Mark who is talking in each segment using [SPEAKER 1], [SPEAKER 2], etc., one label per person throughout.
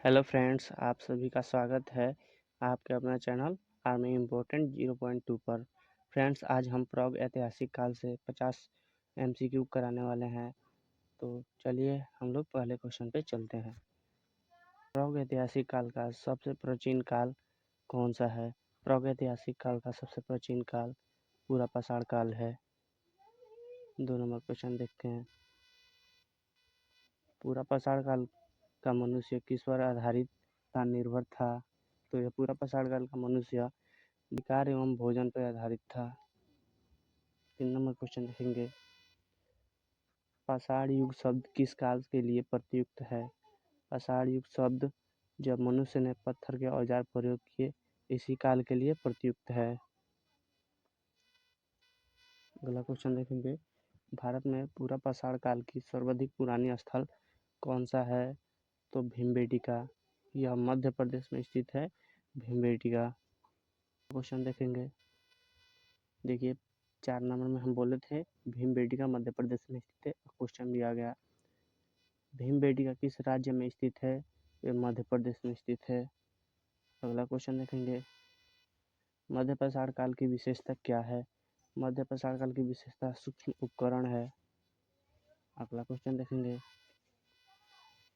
[SPEAKER 1] Hello friends, आप सभी का स्वागत है आपके अपना चैनल आर्मी इम्पोर्टेंट 0.2 पर। फ्रेंड्स, आज हम प्राग ऐतिहासिक काल से 50 एमसीक्यू कराने वाले हैं। तो चलिए हम लोग पहले क्वेश्चन पे चलते हैं। प्राग ऐतिहासिक काल का सबसे प्राचीन काल कौन सा है? प्राग ऐतिहासिक काल का सबसे प्राचीन काल पूरा पाषाण काल है। 2 नंबर क्वेश्चन देखते हैं। पूरा पाषाण काल का मनुष्य किस पर आधारित था, निर्भर था? तो यह पूरा पाषाण काल का मनुष्य विकार एवं भोजन पर आधारित था। 3 नंबर क्वेश्चन देखेंगे। पाषाण युग शब्द किस काल के लिए प्रयुक्त है? पाषाण युग शब्द जब मनुष्य ने पत्थर के औजार प्रयोग किए, इसी काल के लिए प्रयुक्त है। अगला क्वेश्चन देखेंगे। भारत में पूरा पाषाण काल की सर्वाधिक पुरानी स्थल कौन सा है? तो भीमबेटका। यह मध्य प्रदेश में स्थित है, भीमबेटका। क्वेश्चन देखेंगे। देखिए 4 नंबर में हम बोले थे भीमबेटका मध्य प्रदेश में स्थित है। क्वेश्चन भी आ गया। भीमबेटका किस राज्य में स्थित है? यह मध्य प्रदेश में स्थित है। अगला क्वेश्चन देखेंगे। मध्य पाषाण काल की विशेषता क्या है? मध्य पाषाण काल की विशेषता सूक्ष्म उपकरण है। अगला क्वेश्चन देखेंगे।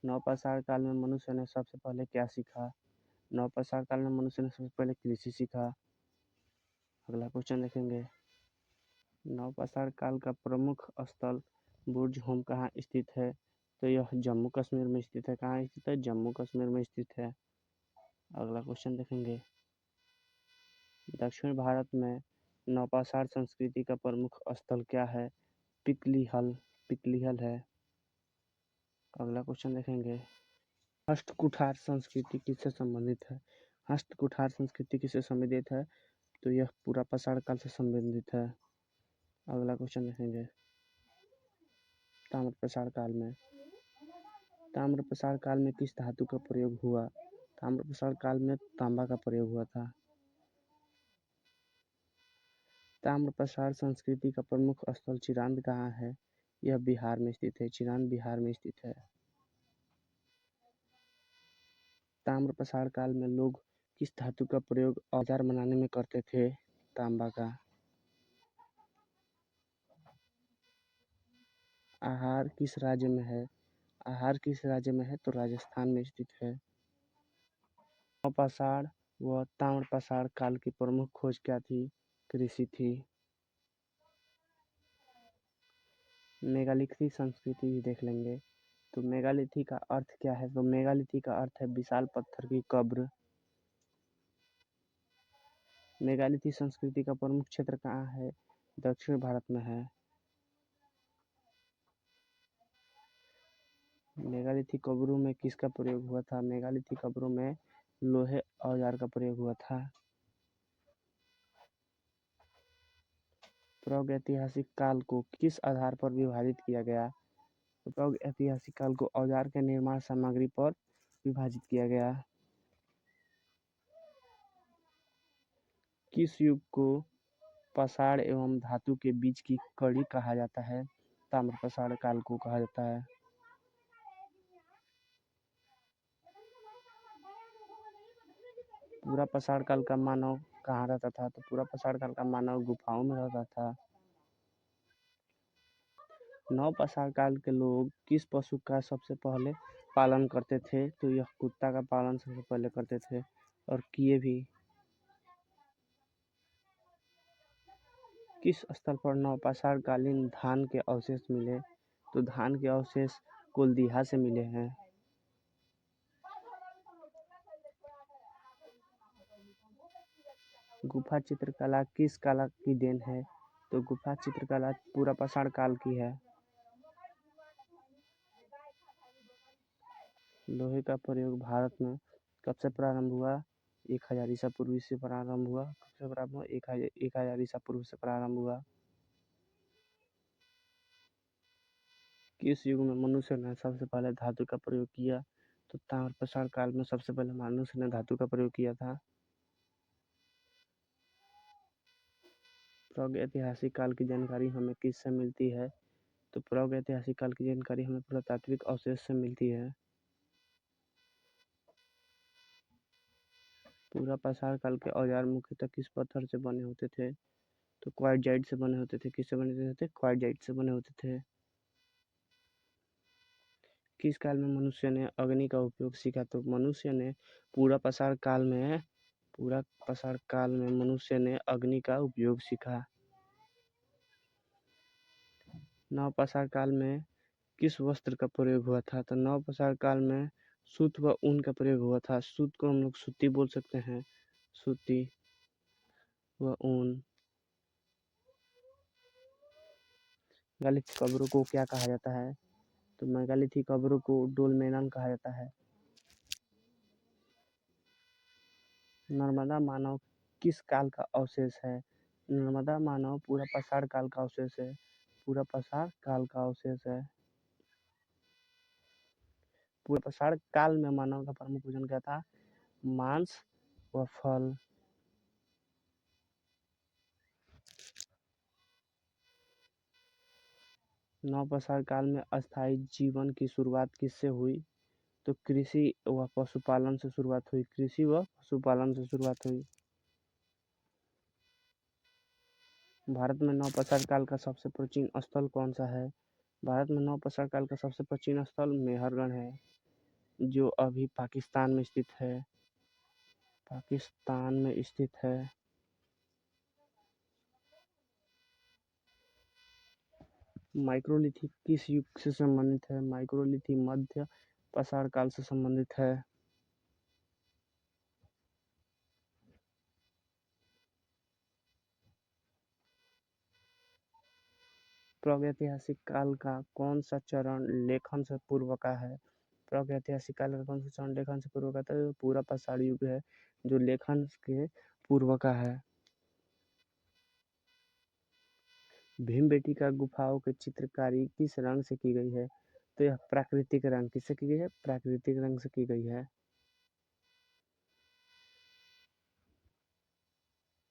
[SPEAKER 1] नवपाषाण काल में मनुष्य ने सबसे पहले क्या सीखा? नवपाषाण काल में मनुष्य ने सबसे पहले कृषि सीखा। अगला क्वेश्चन देखेंगे। नवपाषाण काल का प्रमुख स्थल बुर्ज होम कहाँ स्थित है? तो यह जम्मू कश्मीर में स्थित है। कहाँ स्थित है? जम्मू कश्मीर में स्थित है। अगला क्वेश्चन देखेंगे। दक्षिण भारत में नवपाषाण संस्कृति का प्रमुख स्थल क्या है? पिपलिहल है। अगला क्वेश्चन देखेंगे। हस्तकुठार संस्कृति किससे संबंधित है? हस्तकुठार संस्कृति किससे संबंधित है? तो यह पूरा पाषाण काल से संबंधित है। अगला क्वेश्चन देखेंगे। ताम्रपाषाण काल में ताम्रपाषाण काल में किस धातु का प्रयोग हुआ? ताम्रपाषाण काल में तांबा का प्रयोग हुआ था। ताम्रपाषाण संस्कृति का प्रमुख स्थल चिरांद कहाँ है? यह बिहार में स्थित है। चिरांद बिहार में स्थित है। ताम्रपाषाण काल में लोग किस धातु का प्रयोग औजार बनाने में करते थे? तांबा का। आहार किस राज्य में है? आहार किस राज्य में है? तो राजस्थान में स्थित है। नवपाषाण व ताम्रपाषाण काल की प्रमुख खोज क्या थी? कृषि थी। मेगालिथिक संस्कृति भी देख लेंगे। तो मेगालिथिक का अर्थ क्या है? तो मेगालिथिक का अर्थ है विशाल पत्थर की कब्र। मेगालिथिक संस्कृति का प्रमुख क्षेत्र कहाँ है? दक्षिण भारत में है। मेगालिथिक कब्रों में किसका प्रयोग हुआ था? मेगालिथिक कब्रों में लोहे औजार का प्रयोग हुआ था। प्रागैतिहासिक काल को किस आधार पर विभाजित किया गया? तो प्रागैतिहासिक काल को औजार के निर्माण सामग्री पर विभाजित किया गया। किस युग को पाषाण एवं धातु के बीच की कड़ी कहा जाता है? ताम्रपाषाण काल को कहा जाता है। पूरा पाषाण काल का मानव कहाँ रहता था? तो पूरा पाषाण काल का मानव गुफाओं में रहता था। नवपाषाण काल के लोग किस पशु का सबसे पहले पालन करते थे? तो यह कुत्ता का पालन सबसे पहले करते थे और किए भी। किस स्थल पर नवपाषाण कालीन धान के अवशेष मिले? तो धान के अवशेष कुलदीहा से मिले हैं। गुफा चित्रकला किस काल की देन है? तो गुफा चित्रकला पूरा पाषाण काल की है। लोहे का प्रयोग भारत में कब से प्रारंभ हुआ? 1000 ईसा पूर्व से प्रारंभ हुआ। कब से प्रारंभ हुआ? 1000 ईसा पूर्व से प्रारंभ हुआ। किस युग में मनुष्य ने सबसे पहले धातु का प्रयोग किया? तो ताम्रपाषाण काल में सबसे पहले मनुष्य ने धातु का प्रयोग किया था। प्रागैतिहासिक काल की जानकारी हमें किससे मिलती है? तो प्रागैतिहासिक काल की जानकारी हमें पुरातात्विक अवशेष से मिलती है। पूरा पाषाण काल के औजार मुख्यतः किस पत्थर से बने होते थे? तो क्वार्टजाइट से बने होते थे। किससे बने होते थे? क्वार्टजाइट से बने होते थे। किस काल में मनुष्य ने अग्नि का उपयोग सीखा? तो मनुष्य ने पूरा पाषाण काल में मनुष्य ने अग्नि का उपयोग सीखा। नवपाषाण काल में किस वस्त्र का प्रयोग हुआ था? तो नवपाषाण काल में सूत व ऊन का प्रयोग हुआ था। सूत को हम लोग सूती बोल सकते हैं। सूती व ऊन। मेगालिथिक कब्रों को क्या कहा जाता है? तो मेगालिथिक कब्रों को डोलमेनन कहा जाता है। नर्मदा मानव किस काल का अवशेष है? नर्मदा मानव पूरा पाषाण काल का अवशेष है। पूरा पाषाण काल का अवशेष है। पूरे पाषाण काल में मानव का प्रमुख भोजन क्या था? मांस व फल। नवपाषाण काल में अस्थायी जीवन की शुरुआत किससे हुई? तो कृषि व पशुपालन से शुरुआत हुई। कृषि व पशुपालन से शुरुआत हुई। भारत में नवपाषाण काल का सबसे प्राचीन स्थल कौन सा है? भारत में नवपाषाण काल का सबसे प्राचीन स्थल मेहरगढ़ है, जो अभी पाकिस्तान में स्थित है। पाकिस्तान में स्थित है। माइक्रोलिथिक किस युग से संबंधित है? माइक्रोलिथिक मध्य पाषाण काल से संबंधित है। प्रागैतिहासिक काल का कौन सा चरण लेखन से पूर्व का है? प्रागैतिहासिक काल का कौन सा चरण लेखन से पूर्व का था? तो पूरा पाषाण युग है, जो लेखन के पूर्व का है। भीमबेटका गुफाओं की चित्रकारी किस रंग से की गई है? तो यह प्राकृतिक रंग किससे की गई है? प्राकृतिक रंग से की गई है।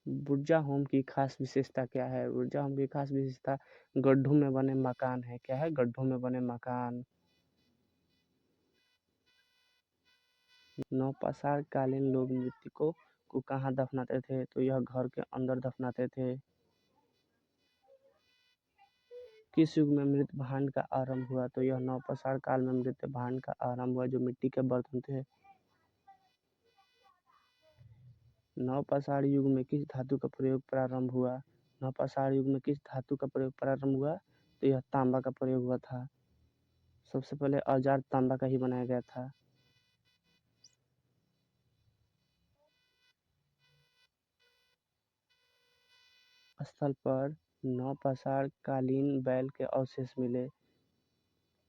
[SPEAKER 1] बुर्जा होम की खास विशेषता क्या है? बुर्जा होम की खास विशेषता गड्ढों में बने मकान है। क्या है? गड्ढों में बने मकान। नवपाषाण कालीन लोग मृतकों को कहाँ दफनाते थे? तो यह घर के अंदर दफनाते थे। किस युग में मृत भांड का आरंभ हुआ? तो यह नवपाषाण काल में मृत भांड का आरंभ हुआ, जो मिट्टी के बर्तन थे। नवपाषाण युग में किस धातु का प्रयोग प्रारंभ हुआ? नवपाषाण युग में किस धातु का प्रयोग प्रारंभ हुआ? तो यह तांबा का प्रयोग हुआ था। सबसे पहले औजार तांबा का ही बनाया गया था। स्थल पर नवपाषाण कालीन बैल के अवशेष मिले।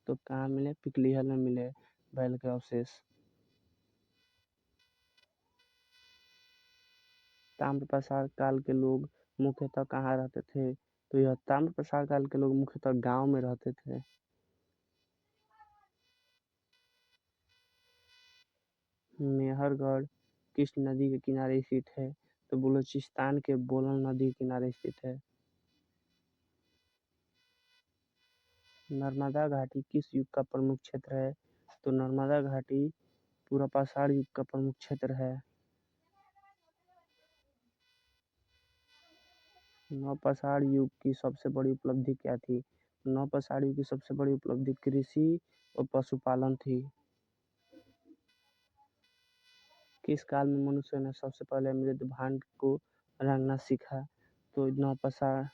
[SPEAKER 1] तो कहाँ मिले? पिपलिहल में मिले बैल के अवशेष। ताम्रपाषाण काल के लोग मुख्यतः कहाँ रहते थे? तो यह ताम्रपाषाण काल के लोग मुख्यतः गांव में रहते थे। मेहरगढ़ किस नदी के किनारे स्थित है? तो बलूचिस्तान के बोलन नदी के किनारे स्थित है। नर्मदा घाटी किस युग का प्रमुख क्षेत्र है? तो नर्मदा घाटी पूरा पाषाण युग का प्रमुख क्षेत्र है। नवपाषाण युग की सबसे बड़ी उपलब्धि क्या थी? नवपाषाण युग की सबसे बड़ी उपलब्धि कृषि और पशुपालन थी। किस काल में मनुष्य ने सबसे पहले मृत भांड को रंगना सीखा? तो नवपाषाण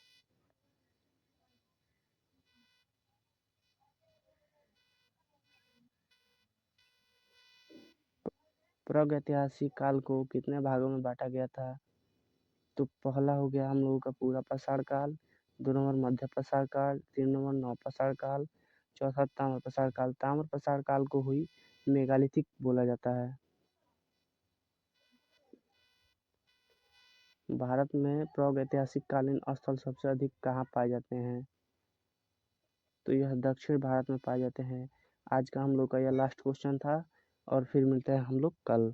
[SPEAKER 1] प्रागैतिहासिक काल को कितने भागों में बांटा गया था? तो पहला हो गया हम लोगों का पूरा पाषाण काल, 2 नंबर मध्य पाषाण काल, 3 नंबर नवपाषाण काल, चौथा ताम्रपाषाण काल। ताम्रपाषाण काल को ही मेगालिथिक बोला जाता है। भारत में प्रागैतिहासिक कालीन स्थल सबसे अधिक कहाँ पाए जाते हैं? तो यह दक्षिण भारत में पाए जाते हैं। आज का हम लोग का यह लास्ट क्वेश्चन था, और फिर मिलते हैं हम लोग कल।